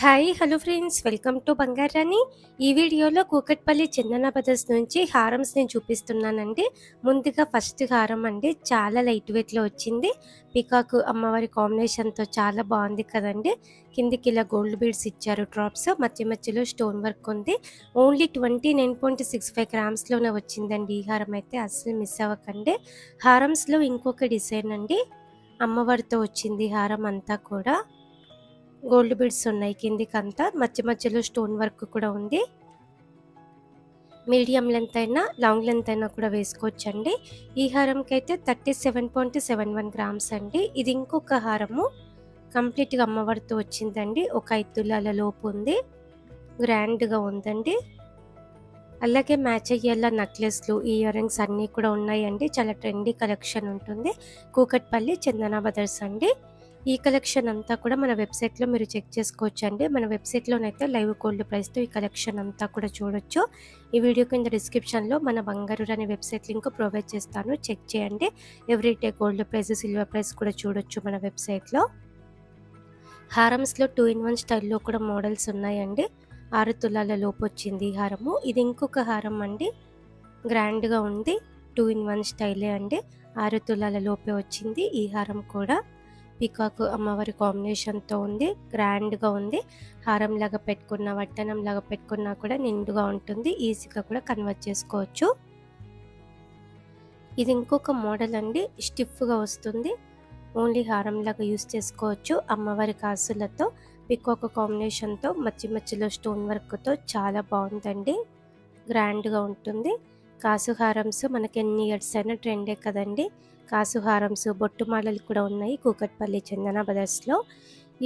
Hi hello friends, welcome to Bangarani. ఈ వీడియోలో కూకట్పల్లి చందన brothers నుంచి హారమ్స్ నేను చూపిస్తున్నానండి. ముందుగా ఫస్ట్ హారం అండి, చాలా లైట్ వెయిట్లో వచ్చింది. పికాక్ అమ్మవారి కాంబినేషన్తో చాలా బాగుంది కదండి. కిందికి ఇలా గోల్డ్ బీడ్స్ ఇచ్చారు, డ్రాప్స్ మధ్య మధ్యలో స్టోన్ వర్క్ ఉంది. ఓన్లీ 29.65 గ్రామ్స్లోనే వచ్చిందండి. ఈ హారం అయితే అస్సలు మిస్ అవ్వకండి. హారమ్స్లో ఇంకొక డిజైన్ అండి, అమ్మవారితో వచ్చింది హారం అంతా కూడా. గోల్డ్ బీడ్స్ ఉన్నాయి కిందికంతా, మధ్య మధ్యలో స్టోన్ వర్క్ కూడా ఉంది. మీడియం లెంత్ అయినా లాంగ్ లెంత్ అయినా కూడా వేసుకోవచ్చండి. ఈ హారంకి అయితే 37.71 గ్రామ్స్ అండి. ఇది ఇంకొక హారము, కంప్లీట్గా అమ్మవారితో వచ్చిందండి. ఒక 5 తులాల లోపు ఉంది, గ్రాండ్గా ఉందండి. అలాగే మ్యాచ్ అయ్యేలా నెక్లెస్లు, ఇయర్ రింగ్స్ అన్నీ కూడా ఉన్నాయండి. చాలా ట్రెండీ కలెక్షన్ ఉంటుంది. కూకట్పల్లి చందన బ్రదర్స్ అండి. ఈ కలెక్షన్ అంతా కూడా మన వెబ్సైట్లో మీరు చెక్ చేసుకోవచ్చు అండి. మన వెబ్సైట్లోనైతే లైవ్ గోల్డ్ ప్రైస్తో ఈ కలెక్షన్ అంతా కూడా చూడొచ్చు. ఈ వీడియో కింద డిస్క్రిప్షన్లో మన బంగారు అనే వెబ్సైట్ లింక్ ప్రొవైడ్ చేస్తాను, చెక్ చేయండి. Everyday gold price, silver price కూడా చూడొచ్చు మన వెబ్సైట్లో. హారమ్స్లో 2-in-1 స్టైల్లో కూడా మోడల్స్ ఉన్నాయండి. 6 తులాల లోపు వచ్చింది ఈ హారము. ఇది ఇంకొక హారం అండి, గ్రాండ్గా ఉంది. 2-in-1 స్టైలే అండి, 6 తులాల లోపే వచ్చింది. ఈ హారం కూడా పికాక్ అమ్మవారి కాంబినేషన్తో ఉంది, గ్రాండ్గా ఉంది. హారం లాగా పెట్టుకున్న, వడ్డానం లాగా పెట్టుకున్నా కూడా నిండుగా ఉంటుంది. ఈజీగా కూడా కన్వర్ట్ చేసుకోవచ్చు. ఇది ఇంకొక మోడల్ అండి, స్టిఫ్గా వస్తుంది. ఓన్లీ హారం లాగా యూస్ చేసుకోవచ్చు. అమ్మవారి కాసులతో పికాక్ కాంబినేషన్తో మధ్య మధ్యలో స్టోన్ వర్క్తో చాలా బాగుందండి, గ్రాండ్గా ఉంటుంది. కాసు హారమ్స్ మనకి ఎన్ని ఇయర్స్ అయినా ట్రెండే కదండి. కాసు హారమ్స్, బొట్టు మాలలు కూడా ఉన్నాయి కూకట్పల్లి చందన బ్రదర్స్లో.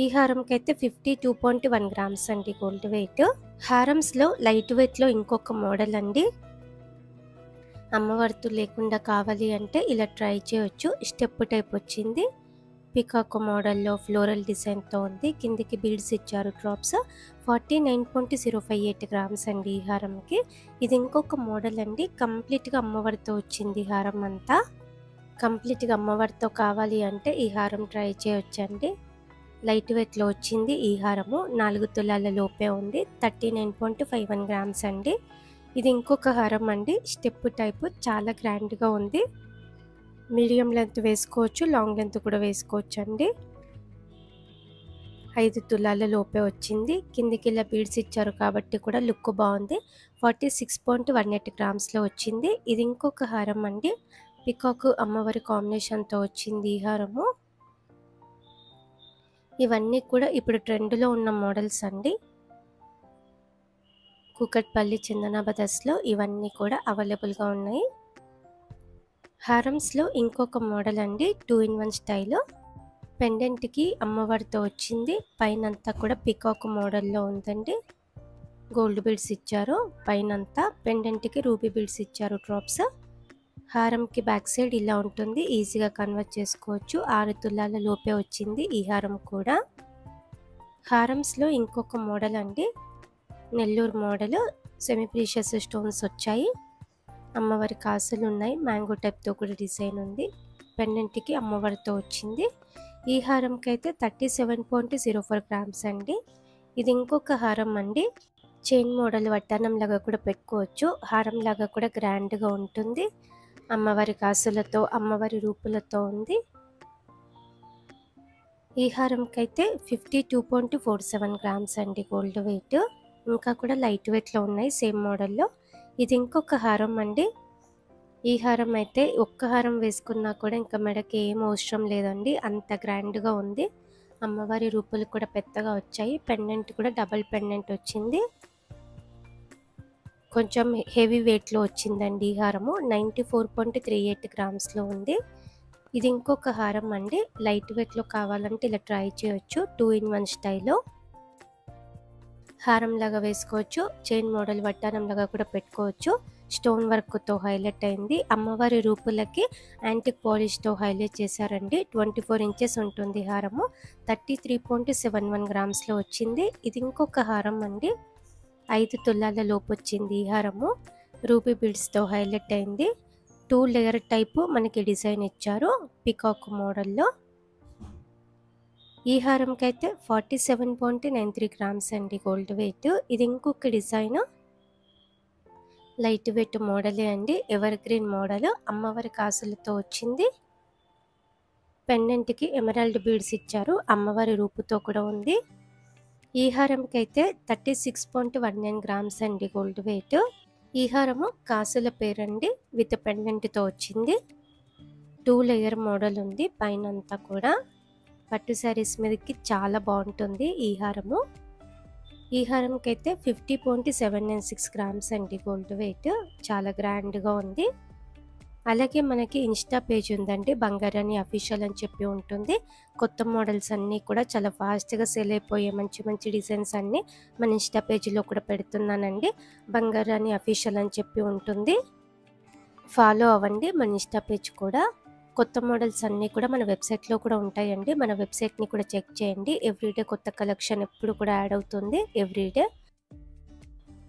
ఈ హారంకి అయితే 52.1 గ్రామ్స్ అండి గోల్డ్ వెయిట్. హారమ్స్లో లైట్ వెయిట్లో ఇంకొక మోడల్ అండి. అమ్మవారితో లేకుండా కావాలి అంటే ఇలా ట్రై చేయొచ్చు. స్టెప్ టైప్ వచ్చింది, పికాక్ మోడల్లో ఫ్లోరల్ డిజైన్తో ఉంది. కిందికి బీడ్స్ ఇచ్చారు, డ్రాప్స్. 49.058 గ్రామ్స్ అండి ఈ హారంకి. ఇది ఇంకొక మోడల్ అండి, కంప్లీట్గా అమ్మవారితో వచ్చింది ఈ హారం అంతా. కంప్లీట్గా అమ్మవారితో కావాలి అంటే ఈ హారం ట్రై చేయొచ్చండి. లైట్ వెయిట్లో వచ్చింది ఈ హారము, 4 తులాల లోపే ఉంది. 39.51 గ్రామ్స్ అండి. ఇది ఇంకొక హారం అండి, స్టెప్ టైపు, చాలా గ్రాండ్గా ఉంది. మీడియం లెంత్ వేసుకోవచ్చు, లాంగ్ లెంత్ కూడా వేసుకోవచ్చు అండి. 5 తులాల లోపే వచ్చింది. కిందికి ఇలా బీడ్స్ ఇచ్చారు కాబట్టి కూడా లుక్ బాగుంది. 46.18 గ్రామ్స్లో వచ్చింది. ఇది ఇంకొక హారం అండి, పికాక్ అమ్మవారి కాంబినేషన్తో వచ్చింది ఈ హారము. ఇవన్నీ కూడా ఇప్పుడు ట్రెండ్లో ఉన్న మోడల్స్ అండి. కూకట్పల్లి చందన బ్రదర్స్లో ఇవన్నీ కూడా అవైలబుల్గా ఉన్నాయి. హారమ్స్లో ఇంకొక మోడల్ అండి, 2-in-1 స్టైల్. పెండెంట్కి అమ్మవారితో వచ్చింది, పైనంతా కూడా పికాక్ మోడల్లో ఉందండి. గోల్డ్ బీడ్స్ ఇచ్చారు పైనంతా, పెండెంట్కి రూబీ బీడ్స్ ఇచ్చారు, డ్రాప్స్. హారంకి బ్యాక్ సైడ్ ఇలా ఉంటుంది, ఈజీగా కన్వర్ట్ చేసుకోవచ్చు. 6 తులాల లోపే వచ్చింది ఈ హారం కూడా. హారమ్స్లో ఇంకొక మోడల్ అండి, Nellore model. Semi precious stones వచ్చాయి, అమ్మవారి కాసులు ఉన్నాయి, మ్యాంగో టైప్తో కూడా డిజైన్ ఉంది. పెండెంట్కి అమ్మవారితో వచ్చింది. ఈ హారంకి అయితే 37.04 గ్రామ్స్ అండి. ఇది ఇంకొక హారం అండి, చైన్ మోడల్, వడ్డానం లాగా కూడా పెట్టుకోవచ్చు. హారం లాగా కూడా గ్రాండ్గా ఉంటుంది. అమ్మవారి కాసులతో, అమ్మవారి రూపులతో ఉంది. ఈ హారంకి అయితే 52.47 గ్రామ్స్ అండి గోల్డ్ వెయిట్. ఇంకా కూడా లైట్ వెయిట్లో ఉన్నాయి సేమ్ మోడల్లో. ఇది ఇంకొక హారం అండి. ఈ హారం అయితే ఒక్క హారం వేసుకున్నా కూడా ఇంకా మెడకి ఏం అవసరం లేదండి, అంత గ్రాండ్గా ఉంది. అమ్మవారి రూపులు కూడా పెద్దగా వచ్చాయి. పెండెంట్ కూడా డబల్ పెండెంట్ వచ్చింది, కొంచెం హెవీ వెయిట్లో వచ్చిందండి ఈ హారము. 94.38 గ్రామ్స్లో ఉంది. ఇది ఇంకొక హారం అండి, లైట్ వెయిట్లో కావాలంటే ఇలా ట్రై చేయొచ్చు. 2-in-1 స్టైల్లో హారం లాగా వేసుకోవచ్చు, చైన్ మోడల్ వడ్డానం లాగా కూడా పెట్టుకోవచ్చు. స్టోన్ వర్క్తో హైలైట్ అయింది. అమ్మవారి రూపులకి యాంటిక్ పాలిష్తో హైలైట్ చేశారండి. 24 ఇంచెస్ ఉంటుంది హారము. 33.71 గ్రామ్స్లో వచ్చింది. ఇది ఇంకొక హారం అండి, 5 తులాల లోపు వచ్చింది ఈ హారము. రూబీ బీడ్స్తో హైలైట్ అయింది. 2 లేయర్ టైపు మనకి డిజైన్ ఇచ్చారు పికాక్ మోడల్లో. ఈ హారంకైతే 47.93 గ్రామ్స్ అండి గోల్డ్ వెయిట్. ఇది ఇంకొక డిజైన్, లైట్ వెయిట్ మోడలే అండి, ఎవర్ గ్రీన్ మోడల్, అమ్మవారి కాసులతో వచ్చింది. పెండెంట్కి ఎమరాల్డ్ బీడ్స్ ఇచ్చారు, అమ్మవారి రూపుతో కూడా ఉంది. ఈ హారంకైతే 36.19 గ్రామ్స్ అండి గోల్డ్ వెయిట్. ఈ హారము కాసుల పేరండి, విత్ పెండెంట్తో వచ్చింది. 2 లేయర్ మోడల్ ఉంది పైన అంతా కూడా. పట్టు శారీస్ మీదకి చాలా బాగుంటుంది ఈ హారము. ఈ హారంకైతే 50.796 గ్రామ్స్ అండి గోల్డ్ వెయిట్. చాలా గ్రాండ్గా ఉంది. అలాగే మనకి ఇన్స్టా పేజ్ ఉందండి, బంగారాణి అఫీషియల్ అని చెప్పి ఉంటుంది. కొత్త మోడల్స్ అన్నీ కూడా చాలా ఫాస్ట్గా సేల్ అయిపోయే మంచి మంచి డిజైన్స్ అన్నీ మన ఇన్స్టా పేజ్లో కూడా పెడుతున్నానండి. బంగారాణి అఫీషియల్ అని చెప్పి ఉంటుంది, ఫాలో అవ్వండి మన ఇన్స్టా పేజ్ కూడా. కొత్త మోడల్స్ అన్నీ కూడా మన వెబ్సైట్లో కూడా ఉంటాయండి, మన వెబ్సైట్ని కూడా చెక్ చేయండి. ఎవ్రీడే కొత్త కలెక్షన్ ఎప్పుడు కూడా యాడ్ అవుతుంది ఎవ్రీడే.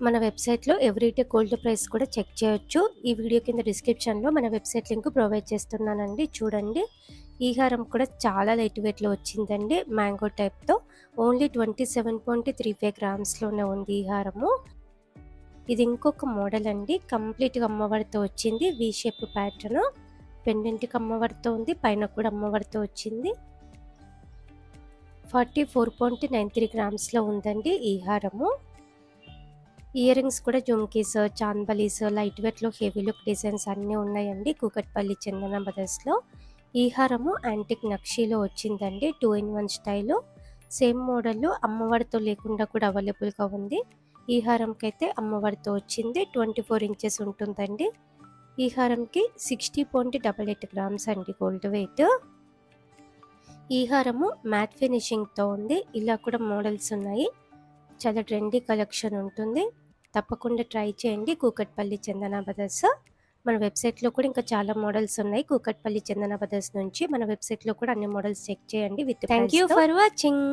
మన వెబ్సైట్లో ఎవ్రీడే గోల్డ్ ప్రైస్ కూడా చెక్ చేయొచ్చు. ఈ వీడియో కింద డిస్క్రిప్షన్లో మన వెబ్సైట్ లింక్ ప్రొవైడ్ చేస్తున్నానండి, చూడండి. ఈ హారం కూడా చాలా లైట్ వెయిట్లో వచ్చిందండి, మ్యాంగో టైప్తో. ఓన్లీ 27.35 గ్రామ్స్లోనే ఉంది ఈ హారము. ఇది ఇంకొక మోడల్ అండి, కంప్లీట్గా అమ్మవారితో వచ్చింది. వి షేప్ ప్యాటర్న్, పెండెంట్కి అమ్మవారితో ఉంది, పైన కూడా అమ్మవారితో వచ్చింది. 44.93 గ్రామ్స్లో ఉందండి ఈ హారము. ఇయర్ రింగ్స్ కూడా జుమ్కీస్, చాన్బలీస్, లైట్ వెయిట్లో హెవీ లుక్ డిజైన్స్ అన్నీ ఉన్నాయండి కూకట్పల్లి చందన బ్రదర్స్లో. ఈ హారము యాంటిక్ నక్షీలో వచ్చిందండి, 2-in-1 స్టైలు. సేమ్ మోడల్లో అమ్మవారితో లేకుండా కూడా అవైలబుల్గా ఉంది. ఈ హారంకైతే అమ్మవారితో వచ్చింది, 24 ఇంచెస్ ఉంటుందండి. ఈ హారంకి 60.88 గ్రామ్స్ అండి గోల్డ్ వెయిట్. ఈ హారము మ్యాట్ ఫినిషింగ్తో ఉంది. ఇలా కూడా మోడల్స్ ఉన్నాయి, చాలా ట్రెండీ కలెక్షన్ ఉంటుంది. తప్పకుండా ట్రై చేయండి కూకట్పల్లి చందన బ్రదర్స్. మన వెబ్సైట్లో కూడా ఇంకా చాలా మోడల్స్ ఉన్నాయి కూకట్పల్లి చందన బ్రదర్స్ నుంచి. మన వెబ్సైట్లో కూడా అన్ని మోడల్స్ చెక్ చేయండి with. Thank you for watching.